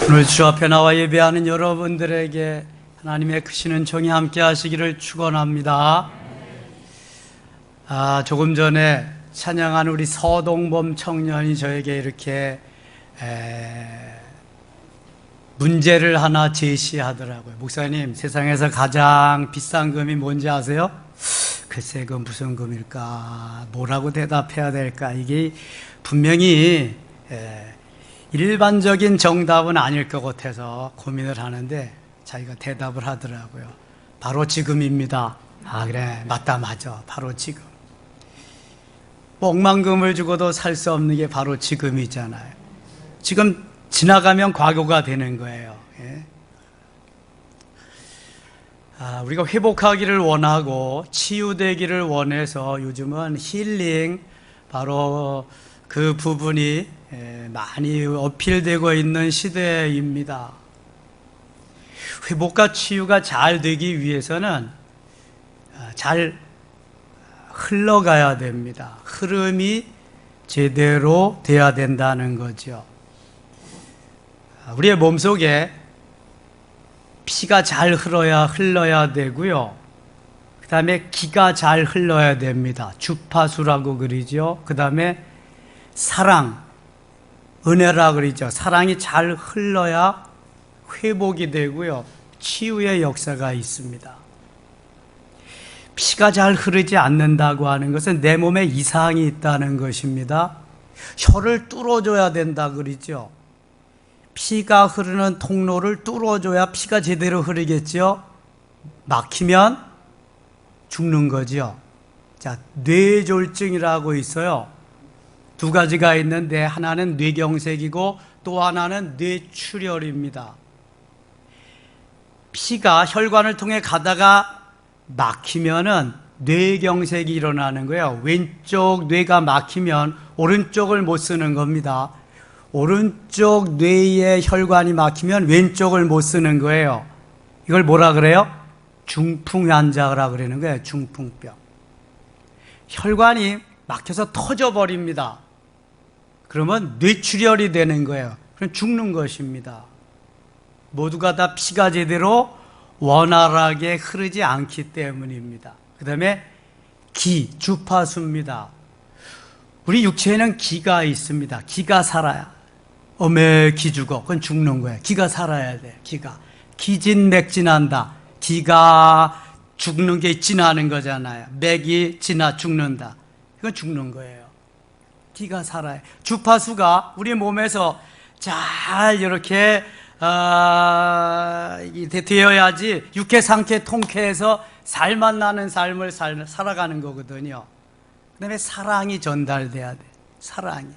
오늘 주 앞에 나와 예배하는 여러분들에게 하나님의 크신 은총이 함께 하시기를 축원합니다. 조금 전에 찬양한 우리 서동범 청년이 저에게 이렇게 문제를 하나 제시하더라고요. 목사님, 세상에서 가장 비싼 금이 뭔지 아세요? 글쎄, 그 무슨 금일까? 뭐라고 대답해야 될까? 이게 분명히 일반적인 정답은 아닐 것 같아서 고민을 하는데 자기가 대답을 하더라고요. 바로 지금입니다. 그래, 맞다, 맞아. 바로 지금. 억만금을 주고도 살 수 없는 게 바로 지금이잖아요. 지금 지나가면 과거가 되는 거예요. 우리가 회복하기를 원하고 치유되기를 원해서 요즘은 힐링, 바로 그 부분이 많이 어필되고 있는 시대입니다. 회복과 치유가 잘 되기 위해서는 잘 흘러가야 됩니다. 흐름이 제대로 돼야 된다는 거죠. 우리의 몸속에 피가 잘 흘러야 되고요. 그 다음에 기가 잘 흘러야 됩니다. 주파수라고 그러죠. 그 다음에 사랑, 은혜라 그러죠. 사랑이 잘 흘러야 회복이 되고요. 치유의 역사가 있습니다. 피가 잘 흐르지 않는다고 하는 것은 내 몸에 이상이 있다는 것입니다. 혀를 뚫어줘야 된다 그러죠. 피가 흐르는 통로를 뚫어줘야 피가 제대로 흐르겠죠. 막히면 죽는 거죠. 자, 뇌졸중이라고 있어요. 두 가지가 있는데 하나는 뇌경색이고 또 하나는 뇌출혈입니다. 피가 혈관을 통해 가다가 막히면은 뇌경색이 일어나는 거예요. 왼쪽 뇌가 막히면 오른쪽을 못 쓰는 겁니다. 오른쪽 뇌의 혈관이 막히면 왼쪽을 못 쓰는 거예요. 이걸 뭐라 그래요? 중풍 환자라 그러는 거예요. 중풍병. 혈관이 막혀서 터져버립니다. 그러면 뇌출혈이 되는 거예요. 그럼 죽는 것입니다. 모두가 다 피가 제대로 원활하게 흐르지 않기 때문입니다. 그 다음에 기, 주파수입니다. 우리 육체에는 기가 있습니다. 기가 살아야. 기 죽어. 그건 죽는 거예요. 기가 살아야 돼. 기가. 기진맥진한다. 기가 죽는 게 지나는 거잖아요. 맥이 지나 죽는다. 이건 죽는 거예요. 기가 살아요. 주파수가 우리 몸에서 잘 이렇게 되어야지 육회, 상쾌, 통쾌해서 살맛 나는 삶을 살아가는 거거든요. 그 다음에 사랑이 전달돼야 돼. 사랑이.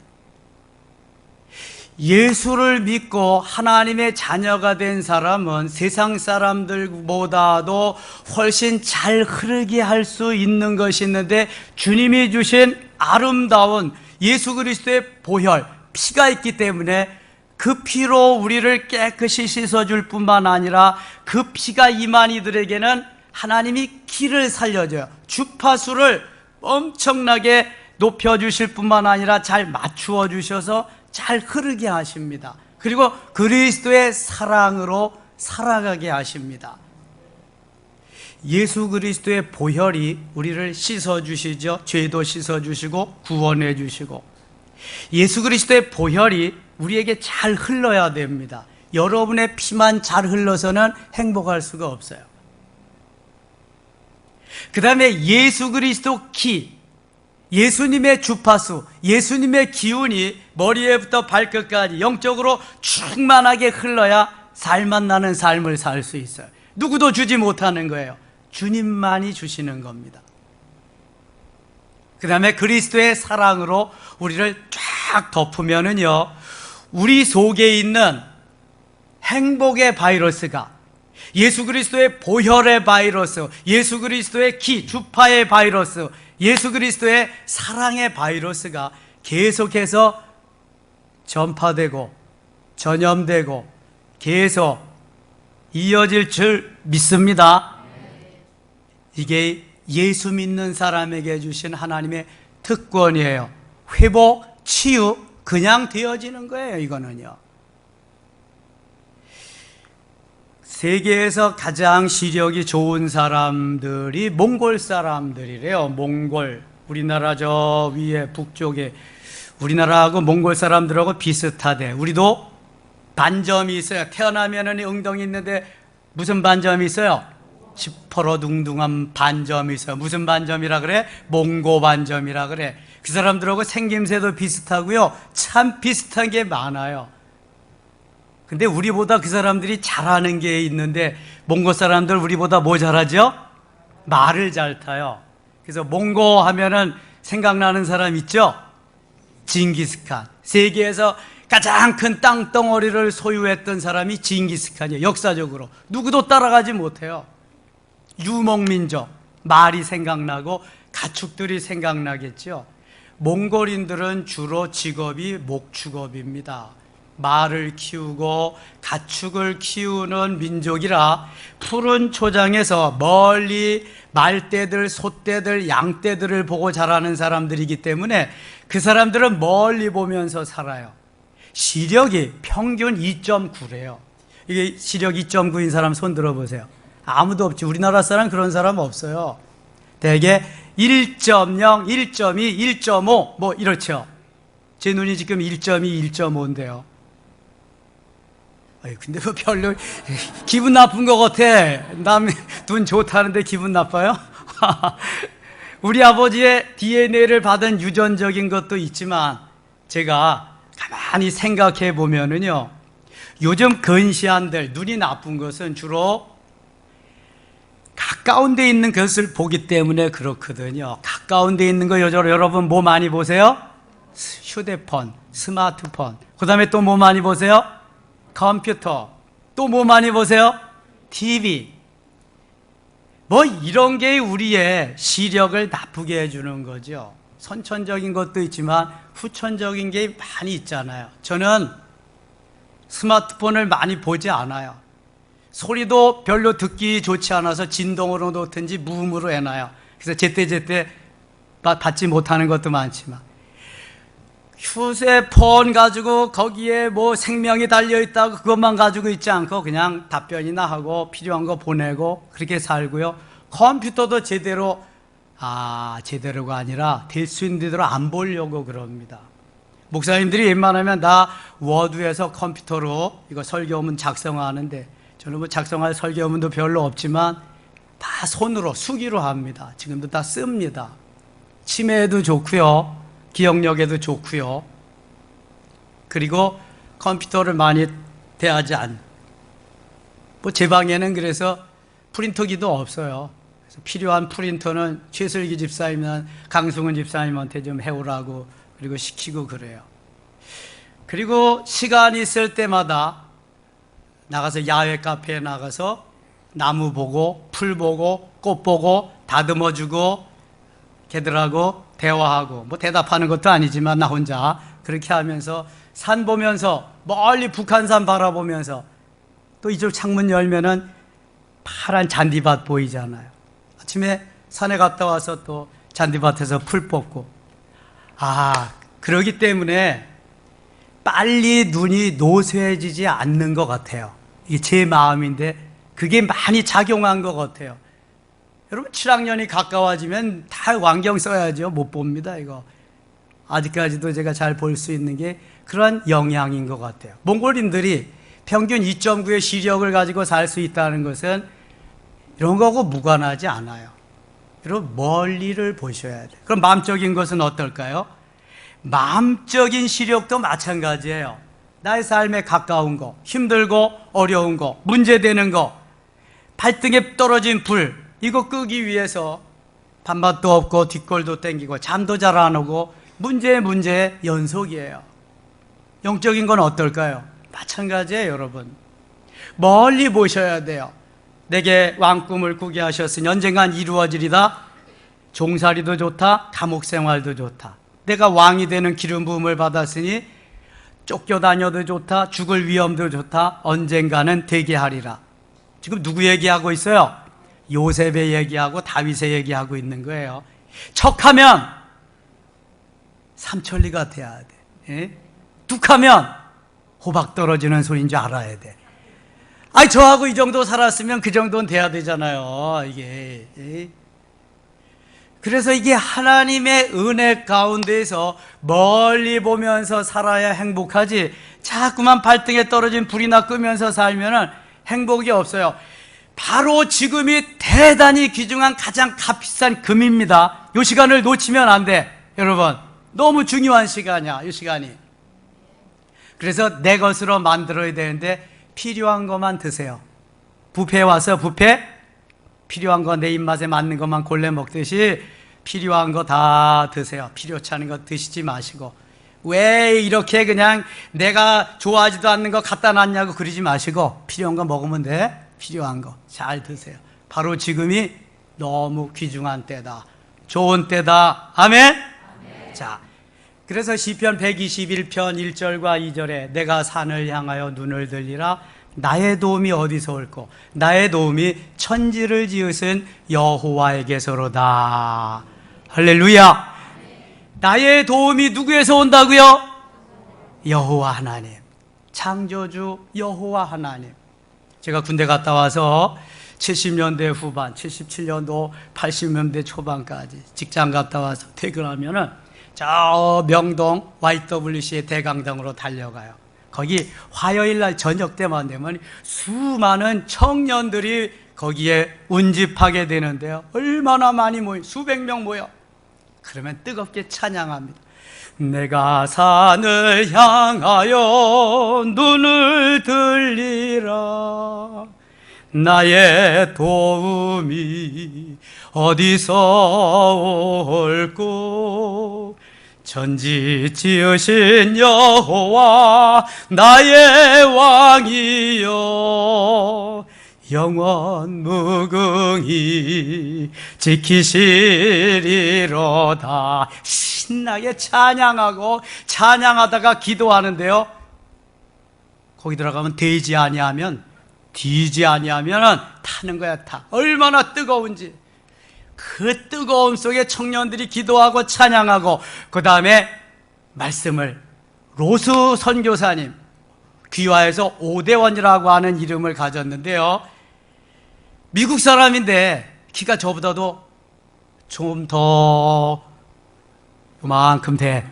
예수를 믿고 하나님의 자녀가 된 사람은 세상 사람들보다도 훨씬 잘 흐르게 할 수 있는 것이 있는데, 주님이 주신 아름다운 예수 그리스도의 보혈, 피가 있기 때문에 그 피로 우리를 깨끗이 씻어줄 뿐만 아니라 그 피가 임한 이들에게는 하나님이 기를 살려줘요. 주파수를 엄청나게 높여주실 뿐만 아니라 잘 맞추어 주셔서 잘 흐르게 하십니다. 그리고 그리스도의 사랑으로 살아가게 하십니다. 예수 그리스도의 보혈이 우리를 씻어주시죠. 죄도 씻어주시고 구원해 주시고, 예수 그리스도의 보혈이 우리에게 잘 흘러야 됩니다. 여러분의 피만 잘 흘러서는 행복할 수가 없어요. 그 다음에 예수 그리스도 기, 예수님의 주파수, 예수님의 기운이 머리에부터 발끝까지 영적으로 충만하게 흘러야 살맛 나는 삶을 살 수 있어요. 누구도 주지 못하는 거예요. 주님만이 주시는 겁니다. 그 다음에 그리스도의 사랑으로 우리를 쫙 덮으면은요, 우리 속에 있는 행복의 바이러스가, 예수 그리스도의 보혈의 바이러스, 예수 그리스도의 기, 주파의 바이러스, 예수 그리스도의 사랑의 바이러스가 계속해서 전파되고 전염되고 계속 이어질 줄 믿습니다. 이게 예수 믿는 사람에게 주신 하나님의 특권이에요. 회복, 치유 그냥 되어지는 거예요. 이거는요. 세계에서 가장 시력이 좋은 사람들이 몽골 사람들이래요. 몽골. 우리나라 저 위에 북쪽에 우리나라하고 몽골 사람들하고 비슷하대. 우리도 반점이 있어요. 태어나면은 엉덩이 있는데 무슨 반점이 있어요? 시퍼러둥둥한 반점이 있어요. 무슨 반점이라 그래? 몽고 반점이라 그래. 그 사람들하고 생김새도 비슷하고요. 참 비슷한 게 많아요. 근데 우리보다 그 사람들이 잘하는 게 있는데, 몽고 사람들 우리보다 뭐 잘하죠? 말을 잘 타요. 그래서 몽고 하면은 생각나는 사람 있죠? 징기스칸. 세계에서 가장 큰 땅덩어리를 소유했던 사람이 징기스칸이에요. 역사적으로 누구도 따라가지 못해요. 유목민족, 말이 생각나고 가축들이 생각나겠죠. 몽골인들은 주로 직업이 목축업입니다. 말을 키우고 가축을 키우는 민족이라 푸른 초장에서 멀리 말떼들, 소떼들, 양떼들을 보고 자라는 사람들이기 때문에 그 사람들은 멀리 보면서 살아요. 시력이 평균 2.9래요. 이게 시력 2.9인 사람 손 들어보세요. 아무도 없지. 우리나라 사람 그런 사람 없어요. 대개 1.0, 1.2, 1.5 뭐 이렇죠. 제 눈이 지금 1.2, 1.5인데요. 근데 그 별로 기분 나쁜 것 같아. 남 눈 좋다는데 기분 나빠요? 우리 아버지의 DNA를 받은 유전적인 것도 있지만 제가 가만히 생각해 보면은요, 요즘 근시안들 눈이 나쁜 것은 주로 가까운 데 있는 것을 보기 때문에 그렇거든요. 가까운 데 있는 거 여러분 뭐 많이 보세요? 휴대폰, 스마트폰. 그 다음에 또 뭐 많이 보세요? 컴퓨터. 또 뭐 많이 보세요? TV. 뭐 이런 게 우리의 시력을 나쁘게 해주는 거죠. 선천적인 것도 있지만 후천적인 게 많이 있잖아요. 저는 스마트폰을 많이 보지 않아요. 소리도 별로 듣기 좋지 않아서 진동으로 놓든지 무음으로 해놔요. 그래서 제때 받지 못하는 것도 많지만, 휴대폰 가지고 거기에 뭐 생명이 달려있다고 그것만 가지고 있지 않고 그냥 답변이나 하고 필요한 거 보내고 그렇게 살고요. 컴퓨터도 제대로가 아니라 될 수 있는 대로 안 보려고 그럽니다. 목사님들이 웬만하면 다 워드에서 컴퓨터로 이거 설교문 작성하는데, 저는 뭐 작성할 설교문도 별로 없지만 다 손으로 수기로 합니다. 지금도 다 씁니다. 치매에도 좋고요, 기억력에도 좋고요. 그리고 컴퓨터를 많이 대하지 뭐 제 방에는 그래서 프린터기도 없어요. 그래서 필요한 프린터는 최슬기 집사님이나 강승훈 집사님한테 좀 해오라고 그리고 시키고 그래요. 그리고 시간이 있을 때마다 나가서 야외 카페에 나가서 나무 보고 풀 보고 꽃 보고 다듬어주고 걔들하고 대화하고, 뭐 대답하는 것도 아니지만 나 혼자 그렇게 하면서 산 보면서 멀리 북한산 바라보면서, 또 이쪽 창문 열면은 파란 잔디밭 보이잖아요. 아침에 산에 갔다 와서 또 잔디밭에서 풀 뽑고, 그러기 때문에 빨리 눈이 노쇠해지지 않는 것 같아요. 이게 제 마음인데 그게 많이 작용한 것 같아요. 여러분 7학년이 가까워지면 다 왕경 써야죠. 못 봅니다 이거. 아직까지도 제가 잘 볼 수 있는 게 그런 영향인 것 같아요. 몽골인들이 평균 2.9의 시력을 가지고 살 수 있다는 것은 이런 거하고 무관하지 않아요. 여러분 멀리를 보셔야 돼요. 그럼 마음적인 것은 어떨까요? 마음적인 시력도 마찬가지예요. 나의 삶에 가까운 거, 힘들고 어려운 거, 문제되는 거, 발등에 떨어진 불, 이거 끄기 위해서 밥맛도 없고 뒷골도 땡기고 잠도 잘 안 오고 문제의 연속이에요. 영적인 건 어떨까요? 마찬가지예요. 여러분 멀리 보셔야 돼요. 내게 왕꿈을 꾸게 하셨으니 언젠간 이루어지리다. 종살이도 좋다, 감옥생활도 좋다. 내가 왕이 되는 기름 부음을 받았으니 쫓겨다녀도 좋다, 죽을 위험도 좋다, 언젠가는 되게 하리라. 지금 누구 얘기하고 있어요? 요셉의 얘기하고 다윗의 얘기하고 있는 거예요. 척하면 삼천리가 돼야 돼. 예? 뚝하면 호박 떨어지는 소리인 줄 알아야 돼. 아니, 저하고 이 정도 살았으면 그 정도는 돼야 되잖아요, 이게. 그래서 이게 하나님의 은혜 가운데에서 멀리 보면서 살아야 행복하지, 자꾸만 발등에 떨어진 불이나 끄면서 살면은 행복이 없어요. 바로 지금이 대단히 귀중한 가장 값비싼 금입니다. 이 시간을 놓치면 안 돼, 여러분. 너무 중요한 시간이야, 이 시간이. 그래서 내 것으로 만들어야 되는데 필요한 것만 드세요. 뷔페에 와서 뷔페 필요한 거 내 입맛에 맞는 것만 골라 먹듯이 필요한 거 다 드세요. 필요치 않은 거 드시지 마시고, 왜 이렇게 그냥 내가 좋아하지도 않는 거 갖다 놨냐고 그러지 마시고, 필요한 거 먹으면 돼. 필요한 거 잘 드세요. 바로 지금이 너무 귀중한 때다, 좋은 때다. 아멘? 자, 그래서 시편 121편 1절과 2절에 내가 산을 향하여 눈을 들리라. 나의 도움이 어디서 올꼬? 나의 도움이 천지를 지으신 여호와에게서로다. 할렐루야. 나의 도움이 누구에서 온다고요? 여호와 하나님, 창조주 여호와 하나님. 제가 군대 갔다 와서 70년대 후반, 77년도, 80년대 초반까지 직장 갔다 와서 퇴근하면은 저 명동 YWC의 대강당으로 달려가요. 거기 화요일 날 저녁 때만 되면 수많은 청년들이 거기에 운집하게 되는데요. 얼마나 많이 모여, 수백 명 모여. 그러면 뜨겁게 찬양합니다. 내가 산을 향하여 눈을 들리라. 나의 도움이 어디서 올꼬? 천지 지으신 여호와 나의 왕이여, 영원 무궁히 지키시리로다. 신나게 찬양하고, 찬양하다가 기도하는데요, 거기 들어가면 되지 아니하면, 뒤지 아니하면 타는 거야, 타. 얼마나 뜨거운지. 그 뜨거움 속에 청년들이 기도하고 찬양하고, 그 다음에 말씀을, 로스 선교사님, 귀화에서 오대원이라고 하는 이름을 가졌는데요, 미국 사람인데 키가 저보다도 좀 더 요만큼 돼.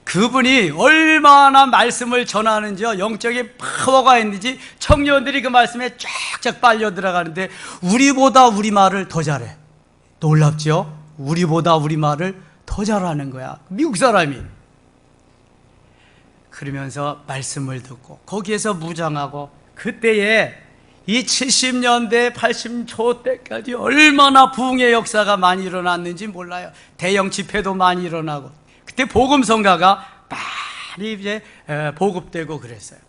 그분이 얼마나 말씀을 전하는지요, 영적인 파워가 있는지 청년들이 그 말씀에 쫙쫙 빨려 들어가는데 우리보다 우리말을 더 잘해. 놀랍죠? 우리보다 우리말을 더 잘하는 거야, 미국 사람이. 그러면서 말씀을 듣고 거기에서 무장하고, 그때에 이 70년대 80초 때까지 얼마나 부흥의 역사가 많이 일어났는지 몰라요. 대형 집회도 많이 일어나고, 그때 복음성가가 많이 이제 보급되고 그랬어요.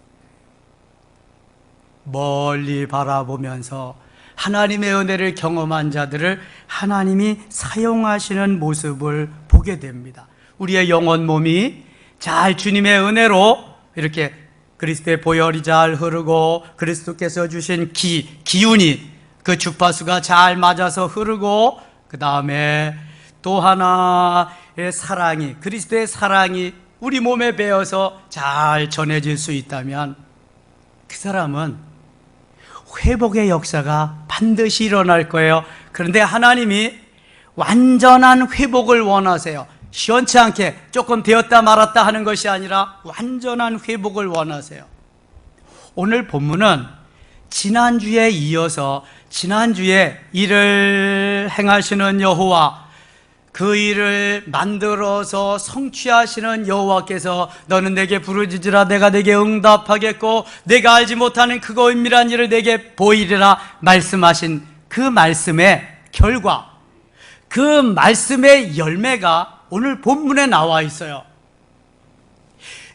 멀리 바라보면서 하나님의 은혜를 경험한 자들을 하나님이 사용하시는 모습을 보게 됩니다. 우리의 영혼 몸이 잘 주님의 은혜로 이렇게 그리스도의 보혈이 잘 흐르고, 그리스도께서 주신 기운이, 그 주파수가 잘 맞아서 흐르고, 그 다음에 또 하나의 사랑이, 그리스도의 사랑이 우리 몸에 배어서 잘 전해질 수 있다면 그 사람은 회복의 역사가 반드시 일어날 거예요. 그런데 하나님이 완전한 회복을 원하세요. 시원치 않게 조금 되었다 말았다 하는 것이 아니라 완전한 회복을 원하세요. 오늘 본문은 지난주에 이어서, 지난주에 일을 행하시는 여호와, 그 일을 만들어서 성취하시는 여호와께서 너는 내게 부르짖으라 내가 내게 응답하겠고 내가 알지 못하는 크고 은밀한 일을 내게 보이리라 말씀하신 그 말씀의 결과, 그 말씀의 열매가 오늘 본문에 나와 있어요.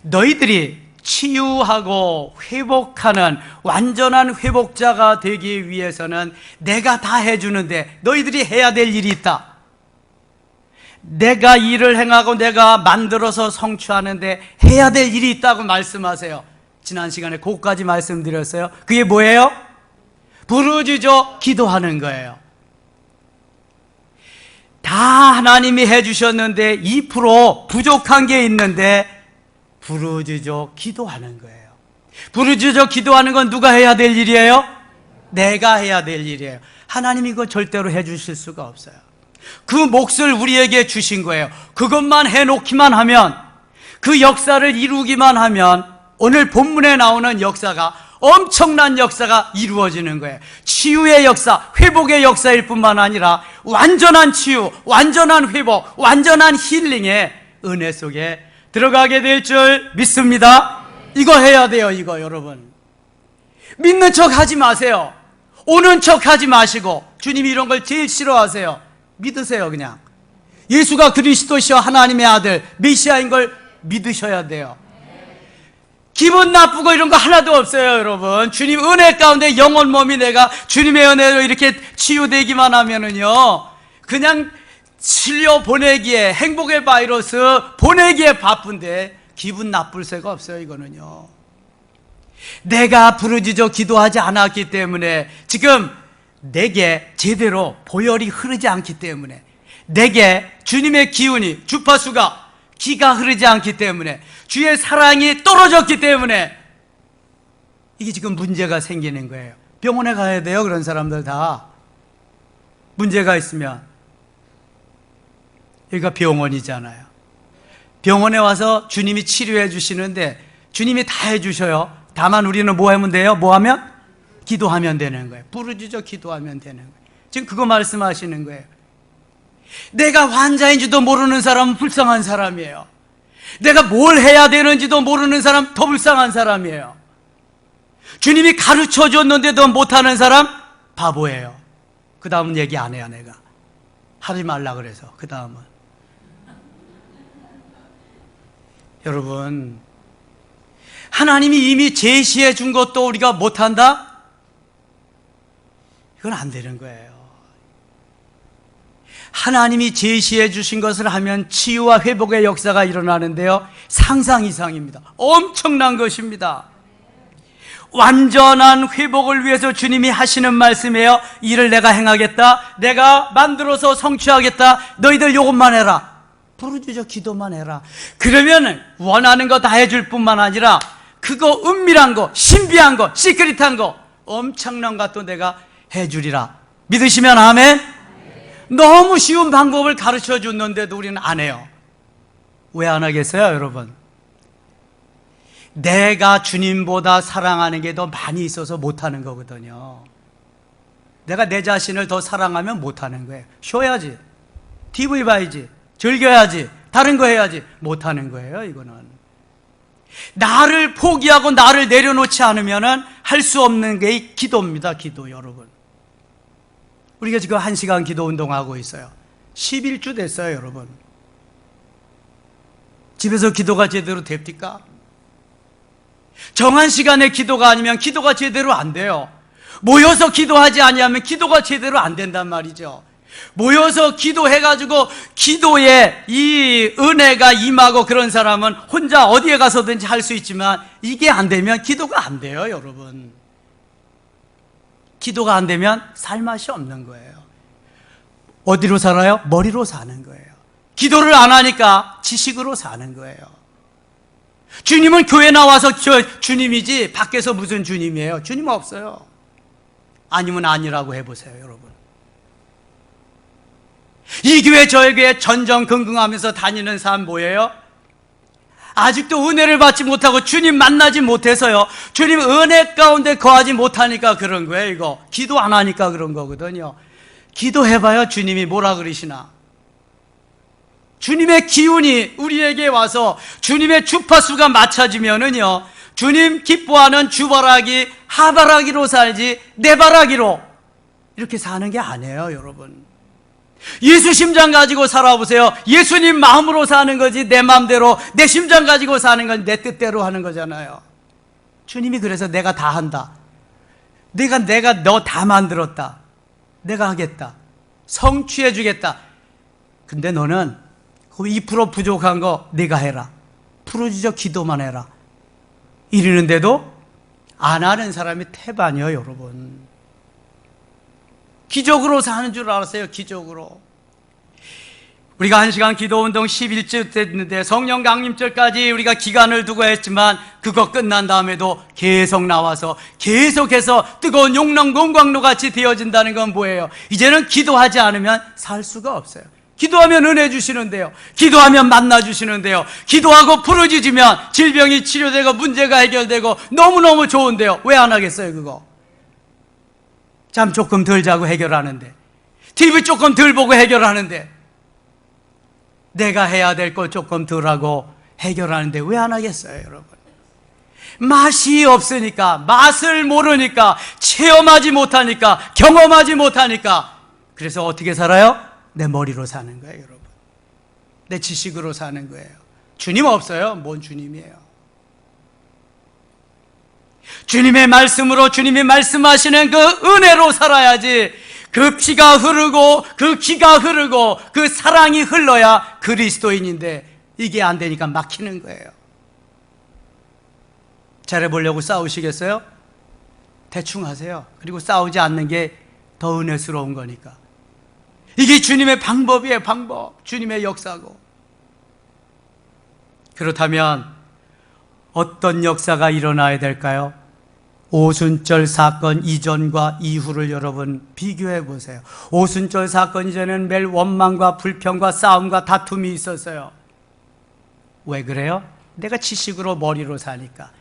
너희들이 치유하고 회복하는 완전한 회복자가 되기 위해서는 내가 다 해주는데 너희들이 해야 될 일이 있다. 내가 일을 행하고 내가 만들어서 성취하는데 해야 될 일이 있다고 말씀하세요. 지난 시간에 그것까지 말씀드렸어요. 그게 뭐예요? 부르짖어 기도하는 거예요. 다 하나님이 해주셨는데 2% 부족한 게 있는데 부르짖어 기도하는 거예요. 부르짖어 기도하는 건 누가 해야 될 일이에요? 내가 해야 될 일이에요. 하나님이 이거 절대로 해주실 수가 없어요. 그 몫을 우리에게 주신 거예요. 그것만 해놓기만 하면, 그 역사를 이루기만 하면 오늘 본문에 나오는 역사가, 엄청난 역사가 이루어지는 거예요. 치유의 역사, 회복의 역사일 뿐만 아니라 완전한 치유, 완전한 회복, 완전한 힐링의 은혜 속에 들어가게 될 줄 믿습니다. 이거 해야 돼요. 이거 여러분 믿는 척 하지 마세요. 오는 척 하지 마시고, 주님이 이런 걸 제일 싫어하세요. 믿으세요. 그냥 예수가 그리스도시여 하나님의 아들 메시아인 걸 믿으셔야 돼요. 기분 나쁘고 이런 거 하나도 없어요. 여러분, 주님 은혜 가운데 영혼 몸이 내가 주님의 은혜로 이렇게 치유되기만 하면은요, 그냥 치료 보내기에, 행복의 바이러스 보내기에 바쁜데 기분 나쁠 새가 없어요. 이거는요, 내가 부르짖어 기도하지 않았기 때문에, 지금 내게 제대로 보혈이 흐르지 않기 때문에, 내게 주님의 기운이, 주파수가, 기가 흐르지 않기 때문에, 주의 사랑이 떨어졌기 때문에 이게 지금 문제가 생기는 거예요. 병원에 가야 돼요. 그런 사람들 다 문제가 있으면. 여기가 병원이잖아요. 병원에 와서 주님이 치료해 주시는데 주님이 다 해주셔요. 다만 우리는 뭐 하면 돼요? 뭐 하면? 기도하면 되는 거예요. 부르짖어 기도하면 되는 거예요. 지금 그거 말씀하시는 거예요. 내가 환자인지도 모르는 사람은 불쌍한 사람이에요. 내가 뭘 해야 되는지도 모르는 사람 더 불쌍한 사람이에요. 주님이 가르쳐 줬는데도 못하는 사람 바보예요. 그 다음은 얘기 안 해요. 내가 하지 말라 그래서. 그 다음은 여러분, 하나님이 이미 제시해 준 것도 우리가 못한다? 이건 안 되는 거예요. 하나님이 제시해 주신 것을 하면 치유와 회복의 역사가 일어나는데요, 상상 이상입니다. 엄청난 것입니다. 완전한 회복을 위해서 주님이 하시는 말씀이에요. 이를 내가 행하겠다, 내가 만들어서 성취하겠다, 너희들 요것만 해라. 부르짖어 기도만 해라. 그러면 원하는 거 다 해줄 뿐만 아니라 그거 은밀한 거, 신비한 거, 시크릿한 거, 엄청난 것도 내가 해주리라. 믿으시면 아멘. 너무 쉬운 방법을 가르쳐 줬는데도 우리는 안 해요. 왜 안 하겠어요, 여러분? 내가 주님보다 사랑하는 게 더 많이 있어서 못하는 거거든요. 내가 내 자신을 더 사랑하면 못하는 거예요. 쉬어야지, TV 봐야지, 즐겨야지, 다른 거 해야지. 못하는 거예요. 이거는 나를 포기하고 나를 내려놓지 않으면 할 수 없는 게 기도입니다. 기도. 여러분, 우리가 지금 1시간 기도 운동하고 있어요. 11주 됐어요. 여러분, 집에서 기도가 제대로 됩니까? 정한 시간에 기도가 아니면 기도가 제대로 안 돼요. 모여서 기도하지 아니하면 기도가 제대로 안 된단 말이죠. 모여서 기도해가지고 기도에 이 은혜가 임하고 그런 사람은 혼자 어디에 가서든지 할 수 있지만, 이게 안 되면 기도가 안 돼요. 여러분, 기도가 안 되면 살 맛이 없는 거예요. 어디로 살아요? 머리로 사는 거예요. 기도를 안 하니까 지식으로 사는 거예요. 주님은 교회 나와서 주님이지 밖에서 무슨 주님이에요? 주님 없어요. 아니면 아니라고 해보세요. 여러분, 이 교회 저 교회 전전긍긍하면서 다니는 사람 뭐예요? 아직도 은혜를 받지 못하고 주님 만나지 못해서요, 주님 은혜 가운데 거하지 못하니까 그런 거예요. 이거 기도 안 하니까 그런 거거든요. 기도해봐요. 주님이 뭐라 그러시나? 주님의 기운이 우리에게 와서 주님의 주파수가 맞춰지면은요, 주님 기뻐하는 주바라기 하바라기로 살지 내바라기로 이렇게 사는 게 아니에요. 여러분, 예수 심장 가지고 살아보세요. 예수님 마음으로 사는 거지 내 마음대로, 내 심장 가지고 사는 건 내 뜻대로 하는 거잖아요. 주님이 그래서 내가 다 한다, 내가 너 다 만들었다, 내가 하겠다, 성취해 주겠다. 근데 너는 그 2% 부족한 거 내가 해라, 부르짖어 기도만 해라, 이러는데도 안 하는 사람이 태반이에요. 여러분, 기적으로 사는 줄 알았어요. 기적으로. 우리가 1시간 기도운동 11주 됐는데 성령 강림절까지 우리가 기간을 두고 했지만 그거 끝난 다음에도 계속 나와서 계속해서 뜨거운 용랑 공광로 같이 되어진다는 건 뭐예요? 이제는 기도하지 않으면 살 수가 없어요. 기도하면 은혜 주시는데요, 기도하면 만나 주시는데요, 기도하고 부르짖으면 질병이 치료되고 문제가 해결되고 너무너무 좋은데요, 왜 안 하겠어요? 그거 잠 조금 덜 자고 해결하는데, TV 조금 덜 보고 해결하는데, 내가 해야 될 걸 조금 덜 하고 해결하는데 왜 안 하겠어요? 여러분, 맛이 없으니까, 맛을 모르니까, 체험하지 못하니까, 경험하지 못하니까. 그래서 어떻게 살아요? 내 머리로 사는 거예요. 여러분, 내 지식으로 사는 거예요. 주님 없어요. 뭔 주님이에요? 주님의 말씀으로, 주님이 말씀하시는 그 은혜로 살아야지. 그 피가 흐르고 그 기가 흐르고 그 사랑이 흘러야 그리스도인인데, 이게 안 되니까 막히는 거예요. 잘해보려고 싸우시겠어요? 대충 하세요. 그리고 싸우지 않는 게 더 은혜스러운 거니까. 이게 주님의 방법이에요. 방법, 주님의 역사고. 그렇다면 어떤 역사가 일어나야 될까요? 오순절 사건 이전과 이후를 여러분 비교해 보세요. 오순절 사건 이전에는 매일 원망과 불평과 싸움과 다툼이 있었어요. 왜 그래요? 내가 지식으로 머리로 사니까.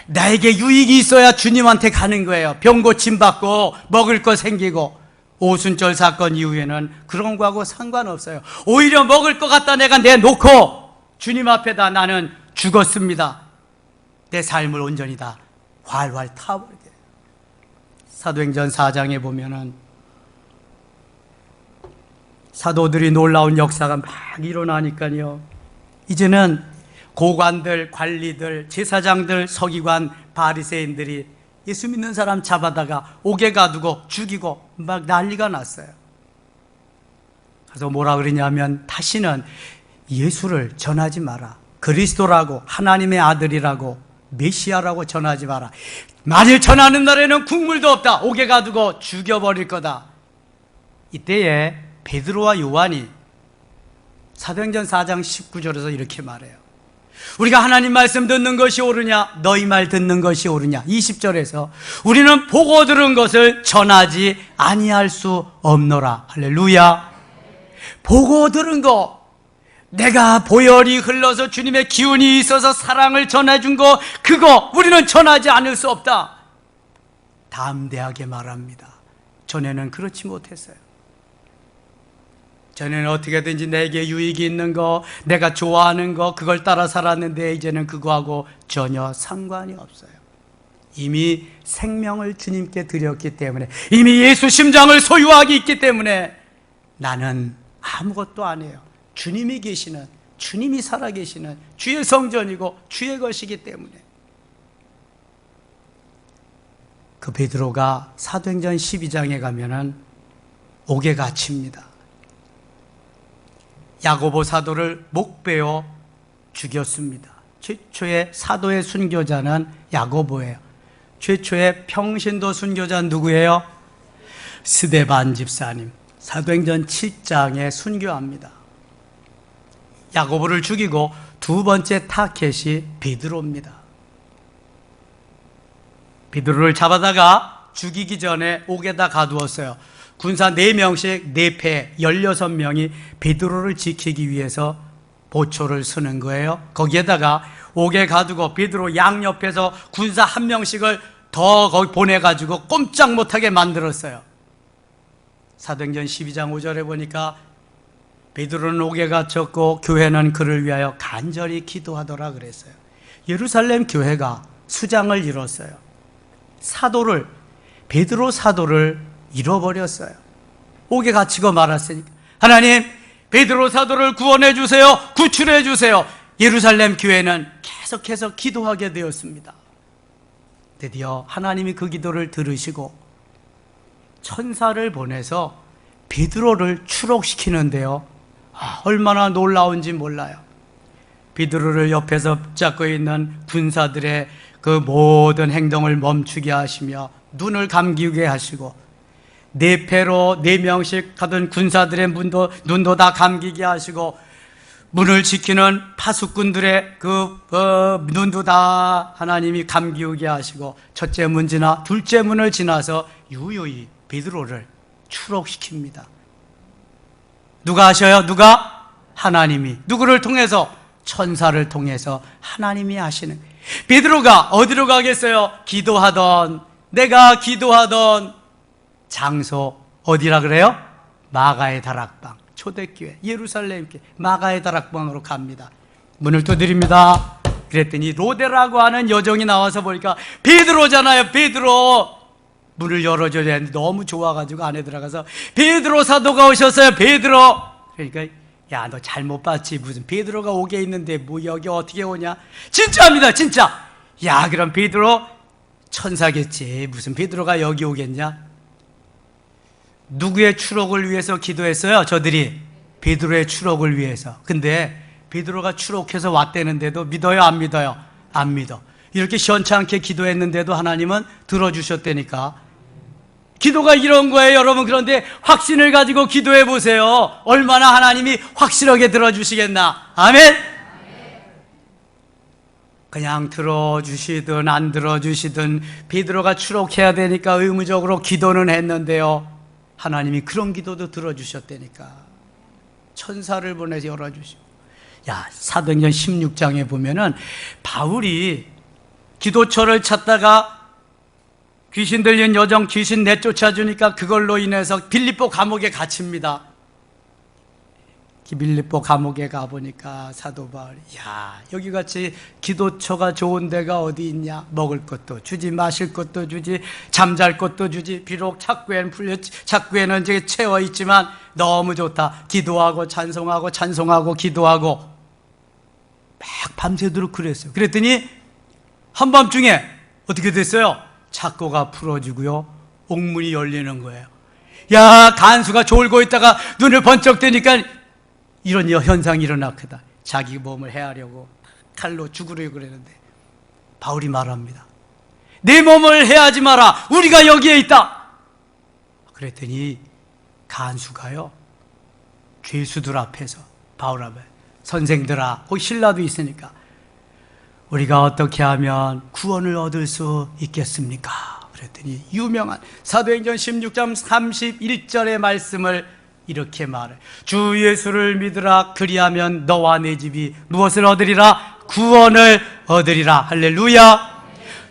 나에게 유익이 있어야 주님한테 가는 거예요. 병 고침 받고 먹을 거 생기고. 오순절 사건 이후에는 그런 거하고 상관없어요. 오히려 먹을 것 갖다 내가 내놓고 주님 앞에다 나는 죽었습니다, 내 삶을 온전히 다 활활 타버리게. 사도행전 4장에 보면은 사도들이 놀라운 역사가 막 일어나니까요, 이제는 고관들, 관리들, 제사장들, 서기관, 바리새인들이 예수 믿는 사람 잡아다가 옥에 가두고 죽이고 막 난리가 났어요. 그래서 뭐라 그러냐면, 다시는 예수를 전하지 마라, 그리스도라고, 하나님의 아들이라고, 메시아라고 전하지 마라. 만일 전하는 날에는 국물도 없다, 옥에 가두고 죽여버릴 거다. 이때에 베드로와 요한이 사도행전 4장 19절에서 이렇게 말해요. 우리가 하나님 말씀 듣는 것이 옳으냐, 너희 말 듣는 것이 옳으냐. 20절에서 우리는 보고 들은 것을 전하지 아니할 수 없노라. 할렐루야. 보고 들은 거, 내가 보혈이 흘러서 주님의 기운이 있어서 사랑을 전해준 거, 그거 우리는 전하지 않을 수 없다. 담대하게 말합니다. 전에는 그렇지 못했어요. 전에는 어떻게든지 내게 유익이 있는 거, 내가 좋아하는 거, 그걸 따라 살았는데 이제는 그거하고 전혀 상관이 없어요. 이미 생명을 주님께 드렸기 때문에, 이미 예수 심장을 소유하기 있기 때문에 나는 아무것도 안 해요. 주님이 계시는, 주님이 살아계시는 주의 성전이고 주의 것이기 때문에. 그 베드로가 사도행전 12장에 가면은 옥에 갇힙니다. 야고보 사도를 목베어 죽였습니다. 최초의 사도의 순교자는 야고보예요. 최초의 평신도 순교자는 누구예요? 스데반 집사님. 사도행전 7장에 순교합니다. 야고보를 죽이고 두 번째 타겟이 베드로입니다. 베드로를 잡아다가 죽이기 전에 옥에다 가두었어요. 군사 4명씩 4패 16명이 베드로를 지키기 위해서 보초를 서는 거예요. 거기에다가 옥에 가두고 베드로 양옆에서 군사 1명씩을 더 거기 보내가지고 꼼짝 못하게 만들었어요. 사도행전 12장 5절에 보니까 베드로는 옥에 갇혔고 교회는 그를 위하여 간절히 기도하더라 그랬어요. 예루살렘 교회가 수장을 잃었어요. 사도를, 베드로 사도를 잃어버렸어요. 옥에 갇히고 말았으니까. 하나님, 베드로 사도를 구원해 주세요, 구출해 주세요. 예루살렘 교회는 계속해서 기도하게 되었습니다. 드디어 하나님이 그 기도를 들으시고 천사를 보내서 베드로를 추록시키는데요, 얼마나 놀라운지 몰라요. 베드로를 옆에서 붙잡고 있는 군사들의 그 모든 행동을 멈추게 하시며 눈을 감기게 하시고 네 패로 4명씩 하던 군사들의 눈도 다 감기게 하시고 문을 지키는 파수꾼들의 눈도 다 하나님이 감기우게 하시고 첫째 문 지나 둘째 문을 지나서 유유히 베드로를 추록시킵니다. 누가 하셔요? 누가? 하나님이. 누구를 통해서? 천사를 통해서 하나님이 하시는. 베드로가 어디로 가겠어요? 기도하던, 내가 기도하던 장소 어디라 그래요? 마가의 다락방, 초대교회 예루살렘 마가의 다락방으로 갑니다. 문을 두드립니다. 그랬더니 로데라고 하는 여종이 나와서 보니까 베드로잖아요. 베드로. 문을 열어줘야 했는데 너무 좋아가지고 안에 들어가서 베드로 사도가 오셨어요. 베드로. 그러니까 야, 너 잘못 봤지. 무슨 베드로가 오게 있는데 뭐 여기 어떻게 오냐? 진짜입니다, 진짜. 야, 그럼 베드로 천사겠지. 무슨 베드로가 여기 오겠냐? 누구의 추록을 위해서 기도했어요? 저들이 베드로의 추록을 위해서. 근데 베드로가 추록해서 왔다는데도 믿어요, 안 믿어요? 안 믿어. 이렇게 시원찮게 기도했는데도 하나님은 들어주셨다니까. 기도가 이런 거예요, 여러분. 그런데 확신을 가지고 기도해 보세요. 얼마나 하나님이 확실하게 들어주시겠나. 아멘? 그냥 들어주시든 안 들어주시든 베드로가 추록해야 되니까 의무적으로 기도는 했는데요, 하나님이 그런 기도도 들어주셨다니까. 천사를 보내서 열어주시고. 야, 사도행전 16장에 보면은 바울이 기도처를 찾다가 귀신 들린 여정 귀신 내쫓아주니까 그걸로 인해서 빌립보 감옥에 갇힙니다. 빌립보 감옥에 가보니까 사도 바울이, 야, 여기같이 기도처가 좋은 데가 어디 있냐. 먹을 것도 주지, 마실 것도 주지, 잠잘 것도 주지. 비록 착구에는 이제 채워 있지만 너무 좋다. 기도하고 찬송하고 찬송하고 기도하고 막 밤새도록 그랬어요. 그랬더니 한밤중에 어떻게 됐어요? 착고가 풀어지고요, 옥문이 열리는 거예요. 야, 간수가 졸고 있다가 눈을 번쩍 뜨니까 이런 현상이 일어났거든. 자기 몸을 해하려고 칼로 죽으려고 그랬는데 바울이 말합니다. 내 몸을 해하지 마라. 우리가 여기에 있다. 그랬더니 간수가요, 죄수들 앞에서 바울 앞에, 선생들아, 거기 신라도 있으니까, 우리가 어떻게 하면 구원을 얻을 수 있겠습니까? 그랬더니 유명한 사도행전 16장 31절의 말씀을 이렇게 말해. 주 예수를 믿으라. 그리하면 너와 내 집이 무엇을 얻으리라? 구원을 얻으리라. 할렐루야.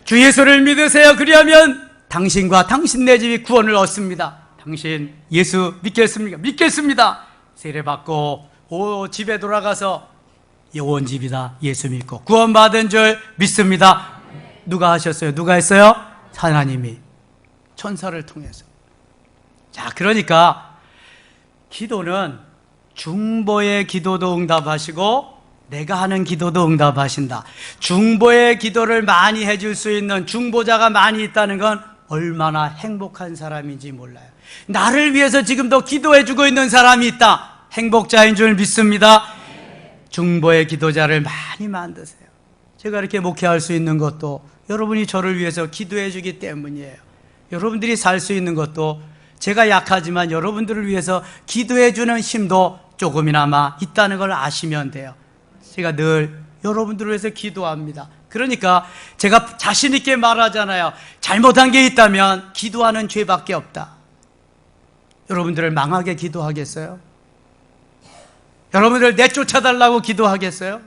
주 예수를 믿으세요. 그리하면 당신과 당신 내 집이 구원을 얻습니다. 당신 예수 믿겠습니까? 믿겠습니다. 세례받고 집에 돌아가서 온 집이다 예수 믿고 구원받은 줄 믿습니다. 누가 하셨어요? 누가 했어요? 하나님이 천사를 통해서. 자, 그러니까 기도는 중보의 기도도 응답하시고 내가 하는 기도도 응답하신다. 중보의 기도를 많이 해줄 수 있는 중보자가 많이 있다는 건 얼마나 행복한 사람인지 몰라요. 나를 위해서 지금도 기도해주고 있는 사람이 있다. 행복자인 줄 믿습니다. 중보의 기도자를 많이 만드세요. 제가 이렇게 목회할 수 있는 것도 여러분이 저를 위해서 기도해 주기 때문이에요. 여러분들이 살 수 있는 것도 제가 약하지만 여러분들을 위해서 기도해 주는 힘도 조금이나마 있다는 걸 아시면 돼요. 제가 늘 여러분들을 위해서 기도합니다. 그러니까 제가 자신 있게 말하잖아요. 잘못한 게 있다면 기도하는 죄밖에 없다. 여러분들을 망하게 기도하겠어요? 여러분들 내쫓아달라고 기도하겠어요?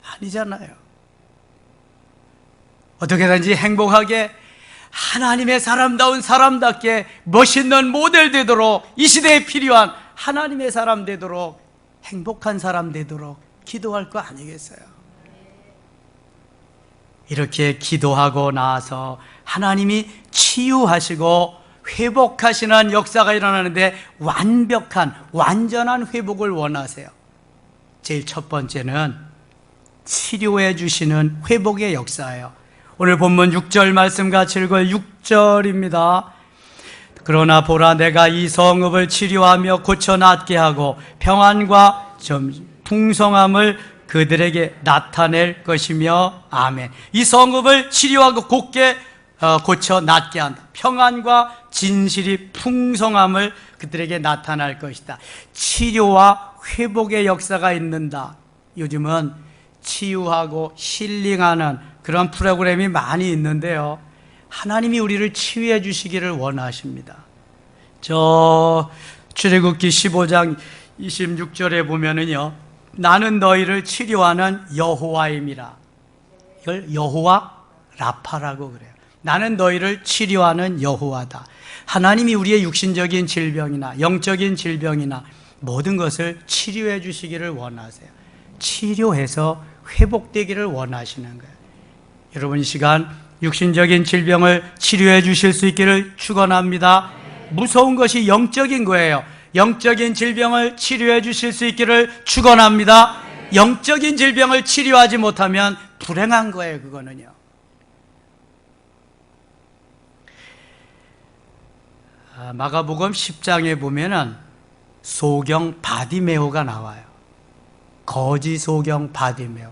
아니잖아요. 어떻게든지 행복하게 하나님의 사람다운 사람답게 멋있는 모델 되도록, 이 시대에 필요한 하나님의 사람 되도록, 행복한 사람 되도록 기도할 거 아니겠어요? 이렇게 기도하고 나서 하나님이 치유하시고 회복하시는 역사가 일어나는데 완전한 회복을 원하세요. 제일 첫 번째는 치료해 주시는 회복의 역사예요. 오늘 본문 6절 말씀 같이 읽어요. 6절입니다. 그러나 보라, 내가 이 성읍을 치료하며 고쳐 낫게 하고 평안과 풍성함을 그들에게 나타낼 것이며. 아멘. 이 성읍을 치료하고 곧게 고쳐 낫게 한다. 평안과 진실이 풍성함을 그들에게 나타날 것이다. 치료와 회복의 역사가 있는다. 요즘은 치유하고 힐링하는 그런 프로그램이 많이 있는데요, 하나님이 우리를 치유해 주시기를 원하십니다. 저 출애굽기 15장 26절에 보면은요, 나는 너희를 치료하는 여호와임이라. 이걸 여호와 라파라고 그래요. 나는 너희를 치료하는 여호와다. 하나님이 우리의 육신적인 질병이나 영적인 질병이나 모든 것을 치료해 주시기를 원하세요. 치료해서 회복되기를 원하시는 거예요. 여러분, 이 시간 육신적인 질병을 치료해 주실 수 있기를 축원합니다. 무서운 것이 영적인 거예요. 영적인 질병을 치료해 주실 수 있기를 축원합니다. 영적인 질병을 치료하지 못하면 불행한 거예요. 그거는요. 마가복음 10장에 보면은 소경 바디메오가 나와요. 거지 소경 바디메오.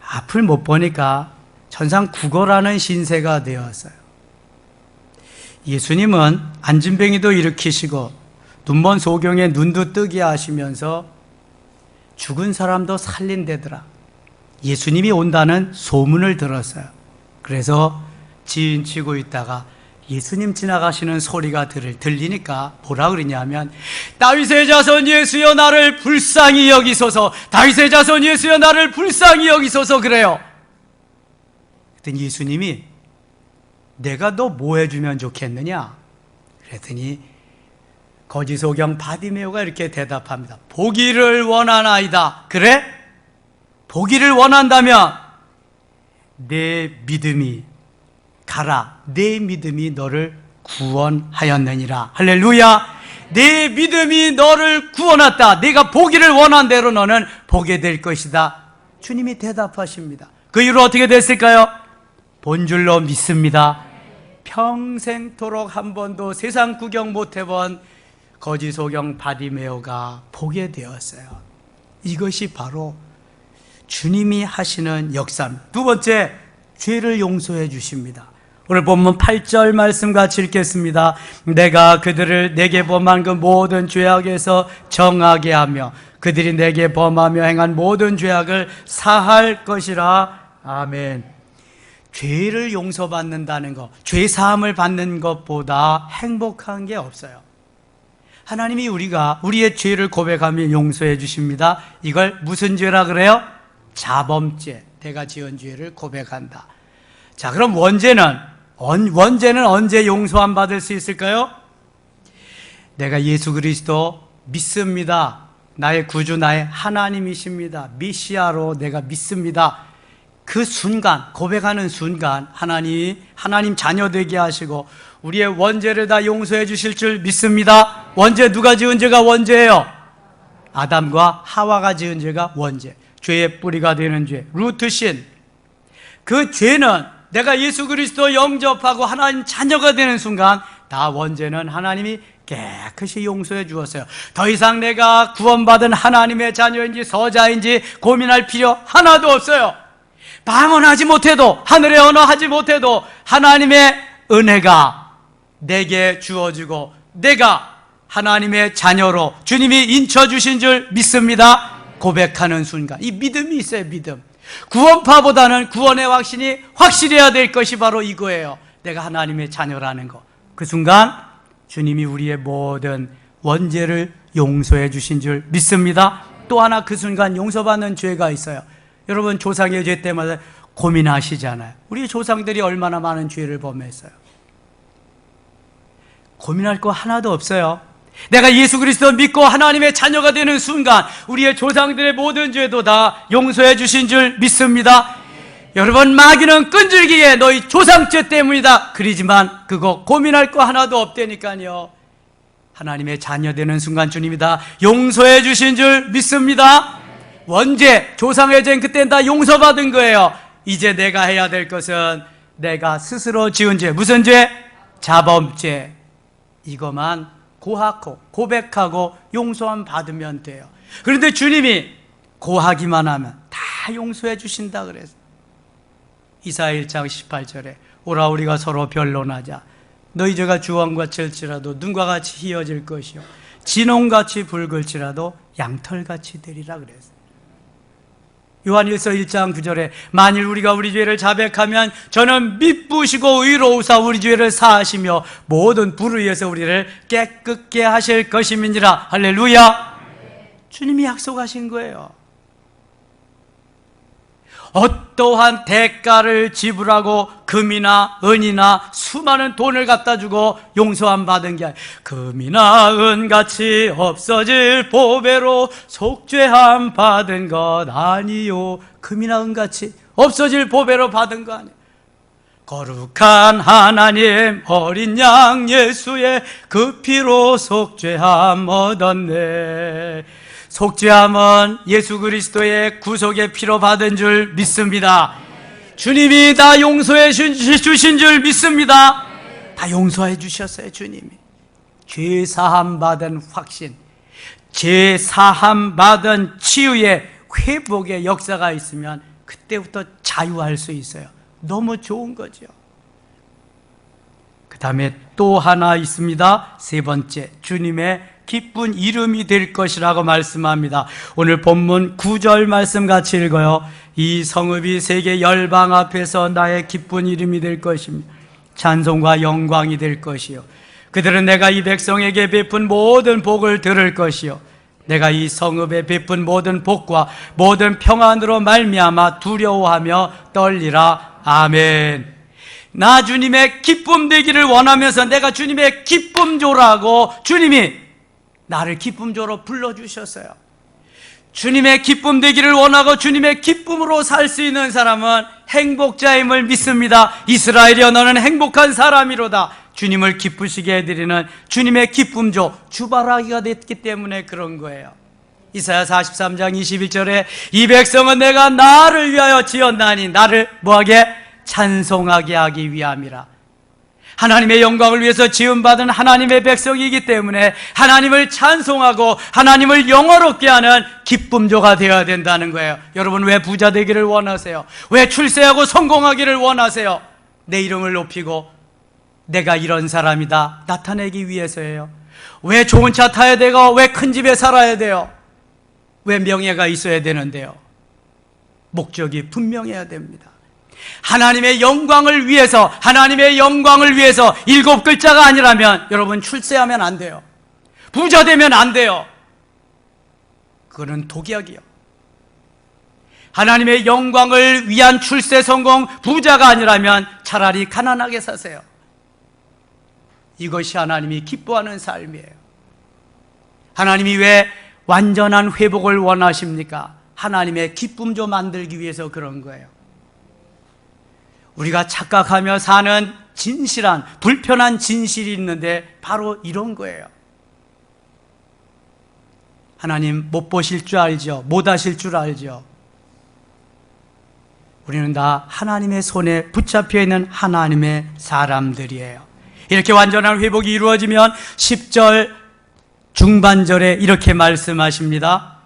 앞을 못 보니까 천상 국어라는 신세가 되었어요. 예수님은 안진뱅이도 일으키시고 눈먼 소경의 눈도 뜨게 하시면서 죽은 사람도 살린대더라. 예수님이 온다는 소문을 들었어요. 그래서 지인치고 있다가 예수님 지나가시는 소리가 들리니까 뭐라 그러냐면, 다윗의 자손 예수여 나를 불쌍히 여기소서, 다윗의 자손 예수여 나를 불쌍히 여기소서 그래요. 그랬더니 예수님이 내가 너 뭐 해주면 좋겠느냐? 그랬더니 거지소경 바디메오가 이렇게 대답합니다. 보기를 원하나이다. 그래? 보기를 원한다면 내 믿음이 가라. 내 믿음이 너를 구원하였느니라. 할렐루야. 내 믿음이 너를 구원했다. 내가 보기를 원한 대로 너는 보게 될 것이다. 주님이 대답하십니다. 그 이후로 어떻게 됐을까요? 본 줄로 믿습니다. 평생토록 한 번도 세상 구경 못 해본 거지소경 바디메오가 보게 되었어요. 이것이 바로 주님이 하시는 역사입니다. 두 번째, 죄를 용서해 주십니다. 오늘 본문 8절 말씀 같이 읽겠습니다. 내가 그들을 내게 범한 그 모든 죄악에서 정하게 하며 그들이 내게 범하며 행한 모든 죄악을 사할 것이라. 아멘. 죄를 용서받는다는 것, 죄 사함을 받는 것보다 행복한 게 없어요. 하나님이 우리의 죄를 고백하며 용서해 주십니다. 이걸 무슨 죄라 그래요? 자범죄. 내가 지은 죄를 고백한다. 자, 그럼 원죄는 언제 용서 안 받을 수 있을까요? 내가 예수 그리스도 믿습니다. 나의 구주, 나의 하나님이십니다. 메시아로 내가 믿습니다. 그 순간, 고백하는 순간 하나님 자녀 되게 하시고 우리의 원죄를 다 용서해 주실 줄 믿습니다. 원죄, 누가 지은 죄가 원죄예요? 아담과 하와가 지은 죄가 원죄. 죄의 뿌리가 되는 죄, 루트신. 그 죄는 내가 예수 그리스도 영접하고 하나님 자녀가 되는 순간 다 원죄는 하나님이 깨끗이 용서해 주었어요. 더 이상 내가 구원받은 하나님의 자녀인지 서자인지 고민할 필요 하나도 없어요. 방언하지 못해도, 하늘의 언어 하지 못해도 하나님의 은혜가 내게 주어지고 내가 하나님의 자녀로 주님이 인쳐주신 줄 믿습니다. 고백하는 순간 이 믿음이 있어요. 믿음. 구원파보다는 구원의 확신이 확실해야 될 것이 바로 이거예요. 내가 하나님의 자녀라는 거. 그 순간 주님이 우리의 모든 원죄를 용서해 주신 줄 믿습니다. 또 하나, 그 순간 용서받는 죄가 있어요. 여러분, 조상의 죄 때마다 고민하시잖아요. 우리 조상들이 얼마나 많은 죄를 범했어요. 고민할 거 하나도 없어요. 내가 예수 그리스도 믿고 하나님의 자녀가 되는 순간 우리의 조상들의 모든 죄도 다 용서해 주신 줄 믿습니다. 여러분, 마귀는 끈질기게 너희 조상죄 때문이다 그러지만 그거 고민할 거 하나도 없다니까요. 하나님의 자녀 되는 순간 주님이 다 용서해 주신 줄 믿습니다. 원죄, 조상의 죄는 그때는 다 용서받은 거예요. 이제 내가 해야 될 것은 내가 스스로 지은 죄. 무슨 죄? 자범죄. 이것만 고백하고 용서함 받으면 돼요. 그런데 주님이 고하기만 하면 다 용서해 주신다 그랬어요. 이사야 1장 18절에 오라 우리가 서로 변론하자. 너희 죄가 주황과 같을지라도 눈과 같이 희어질 것이요 진홍같이 붉을지라도 양털같이 되리라 그랬어요. 요한일서 1장 9절에 만일 우리가 우리 죄를 자백하면 저는 미쁘시고 의로우사 우리 죄를 사하시며 모든 불의에서 우리를 깨끗게 하실 것임이니라. 할렐루야. 주님이 약속하신 거예요. 어떠한 대가를 지불하고 금이나 은이나 수많은 돈을 갖다 주고 용서함 받은 게 아니라 금이나 은같이 없어질 보배로 속죄함 받은 것 아니요. 금이나 은같이 없어질 보배로 받은 거 아니에요. 거룩한 하나님 어린 양 예수의 그 피로 속죄함 얻었네. 속죄함은 예수 그리스도의 구속의 피로 받은 줄 믿습니다. 주님이 다 용서해 주신 줄 믿습니다. 다 용서해 주셨어요. 주님이 죄 사함 받은 확신, 죄 사함 받은 치유의 회복의 역사가 있으면 그때부터 자유할 수 있어요. 너무 좋은 거죠. 그 다음에 또 하나 있습니다. 세 번째, 주님의 기쁜 이름이 될 것이라고 말씀합니다. 오늘 본문 9절 말씀 같이 읽어요. 이 성읍이 세계 열방 앞에서 나의 기쁜 이름이 될 것입니다. 찬송과 영광이 될 것이요 그들은 내가 이 백성에게 베푼 모든 복을 들을 것이요 내가 이 성읍에 베푼 모든 복과 모든 평안으로 말미암아 두려워하며 떨리라. 아멘. 나 주님의 기쁨 되기를 원하면서 내가 주님의 기쁨조라고 주님이 나를 기쁨조로 불러주셨어요. 주님의 기쁨 되기를 원하고 주님의 기쁨으로 살 수 있는 사람은 행복자임을 믿습니다. 이스라엘이여 너는 행복한 사람이로다. 주님을 기쁘시게 해드리는 주님의 기쁨조 주바라기가 됐기 때문에 그런 거예요. 이사야 43장 21절에 이 백성은 내가 나를 위하여 지었나니 나를 뭐하게? 찬송하게 하기 위함이라. 하나님의 영광을 위해서 지음받은 하나님의 백성이기 때문에 하나님을 찬송하고 하나님을 영화롭게 하는 기쁨조가 되어야 된다는 거예요. 여러분 왜 부자 되기를 원하세요? 왜 출세하고 성공하기를 원하세요? 내 이름을 높이고 내가 이런 사람이다 나타내기 위해서예요. 왜 좋은 차 타야 되고 왜 큰 집에 살아야 돼요? 왜 명예가 있어야 되는데요? 목적이 분명해야 됩니다. 하나님의 영광을 위해서, 하나님의 영광을 위해서 7글자가 아니라면 여러분 출세하면 안 돼요. 부자 되면 안 돼요. 그거는 독약이요. 하나님의 영광을 위한 출세 성공, 부자가 아니라면 차라리 가난하게 사세요. 이것이 하나님이 기뻐하는 삶이에요. 하나님이 왜 완전한 회복을 원하십니까? 하나님의 기쁨조 만들기 위해서 그런 거예요. 우리가 착각하며 사는 진실한, 불편한 진실이 있는데 바로 이런 거예요. 하나님 못 보실 줄 알죠? 못 하실 줄 알죠? 우리는 다 하나님의 손에 붙잡혀 있는 하나님의 사람들이에요. 이렇게 완전한 회복이 이루어지면 10절 중반절에 이렇게 말씀하십니다.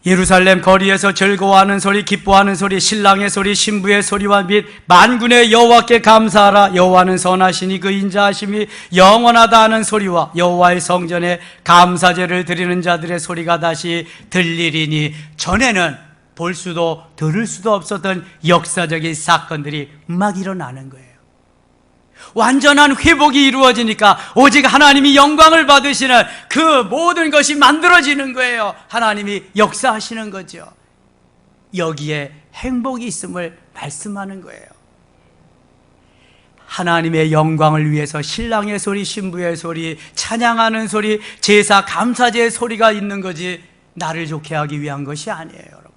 예루살렘 거리에서 즐거워하는 소리, 기뻐하는 소리, 신랑의 소리, 신부의 소리와 및 만군의 여호와께 감사하라. 여호와는 선하시니 그 인자하심이 영원하다 하는 소리와 여호와의 성전에 감사제를 드리는 자들의 소리가 다시 들리리니, 전에는 볼 수도 들을 수도 없었던 역사적인 사건들이 막 일어나는 거예요. 완전한 회복이 이루어지니까 오직 하나님이 영광을 받으시는 그 모든 것이 만들어지는 거예요. 하나님이 역사하시는 거죠. 여기에 행복이 있음을 말씀하는 거예요. 하나님의 영광을 위해서 신랑의 소리, 신부의 소리, 찬양하는 소리, 제사 감사제의 소리가 있는 거지 나를 좋게 하기 위한 것이 아니에요. 여러분,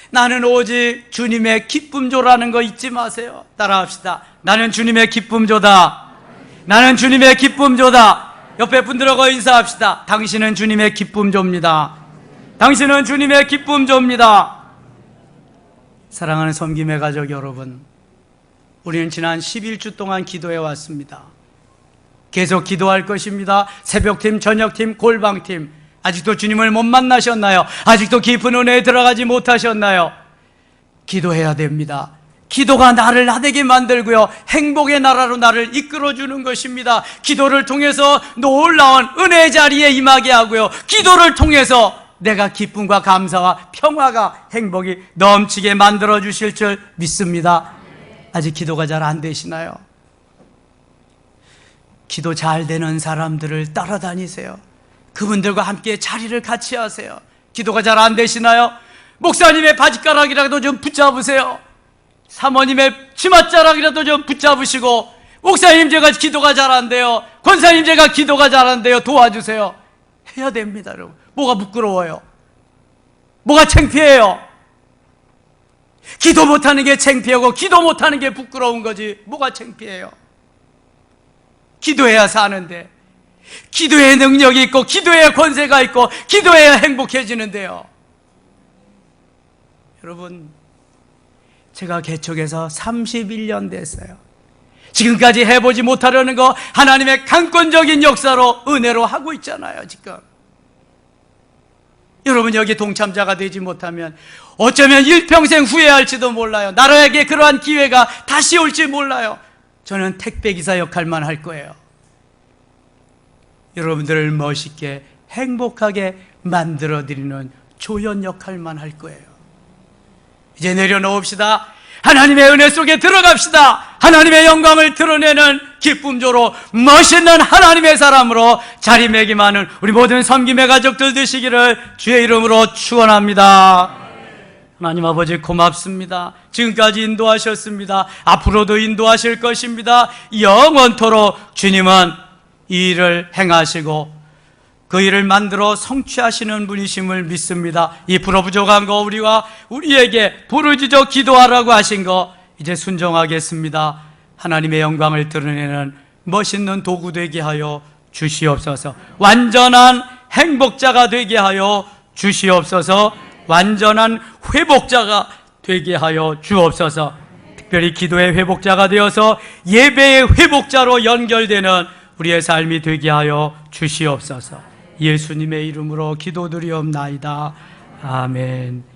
나는 오직 주님의 기쁨조라는 거 잊지 마세요. 따라합시다. 나는 주님의 기쁨조다. 나는 주님의 기쁨조다. 옆에 분들하고 인사합시다. 당신은 주님의 기쁨조입니다. 당신은 주님의 기쁨조입니다. 사랑하는 섬김의 가족 여러분, 우리는 지난 11주 동안 기도해 왔습니다. 계속 기도할 것입니다. 새벽팀, 저녁팀, 골방팀, 아직도 주님을 못 만나셨나요? 아직도 깊은 은혜에 들어가지 못하셨나요? 기도해야 됩니다. 기도가 나를 나되게 만들고요, 행복의 나라로 나를 이끌어주는 것입니다. 기도를 통해서 놀라운 은혜의 자리에 임하게 하고요, 기도를 통해서 내가 기쁨과 감사와 평화가, 행복이 넘치게 만들어 주실 줄 믿습니다. 아직 기도가 잘 안 되시나요? 기도 잘 되는 사람들을 따라다니세요. 그분들과 함께 자리를 같이 하세요. 기도가 잘 안 되시나요? 목사님의 바지가락이라도 좀 붙잡으세요. 사모님의 치맛자락이라도 좀 붙잡으시고, 목사님 제가 기도가 잘 안 돼요, 권사님 제가 기도가 잘 안 돼요, 도와주세요. 해야 됩니다. 여러분, 뭐가 부끄러워요? 뭐가 창피해요? 기도 못하는 게 창피하고 기도 못하는 게 부끄러운 거지 뭐가 창피해요? 기도해야 사는데, 기도의 능력이 있고 기도의 권세가 있고 기도해야 행복해지는데요. 여러분, 제가 개척해서 31년 됐어요. 지금까지 해보지 못하려는 거 하나님의 강권적인 역사로, 은혜로 하고 있잖아요. 지금 여러분 여기 동참자가 되지 못하면 어쩌면 일평생 후회할지도 몰라요. 나라에게 그러한 기회가 다시 올지 몰라요. 저는 택배기사 역할만 할 거예요. 여러분들을 멋있게 행복하게 만들어드리는 조연 역할만 할 거예요. 이제 내려놓읍시다. 하나님의 은혜 속에 들어갑시다. 하나님의 영광을 드러내는 기쁨조로 멋있는 하나님의 사람으로 자리매김하는 우리 모든 섬김의 가족들 되시기를 주의 이름으로 축원합니다. 하나님 아버지 고맙습니다. 지금까지 인도하셨습니다. 앞으로도 인도하실 것입니다. 영원토록 주님은 이 일을 행하시고 그 일을 만들어 성취하시는 분이심을 믿습니다. 이 부족한 거 우리에게 부르짖어 기도하라고 하신 거 이제 순종하겠습니다. 하나님의 영광을 드러내는 멋있는 도구 되게 하여 주시옵소서. 완전한 행복자가 되게 하여 주시옵소서. 완전한 회복자가 되게 하여 주옵소서. 특별히 기도의 회복자가 되어서 예배의 회복자로 연결되는 우리의 삶이 되게 하여 주시옵소서. 예수님의 이름으로 기도드리옵나이다. 아멘.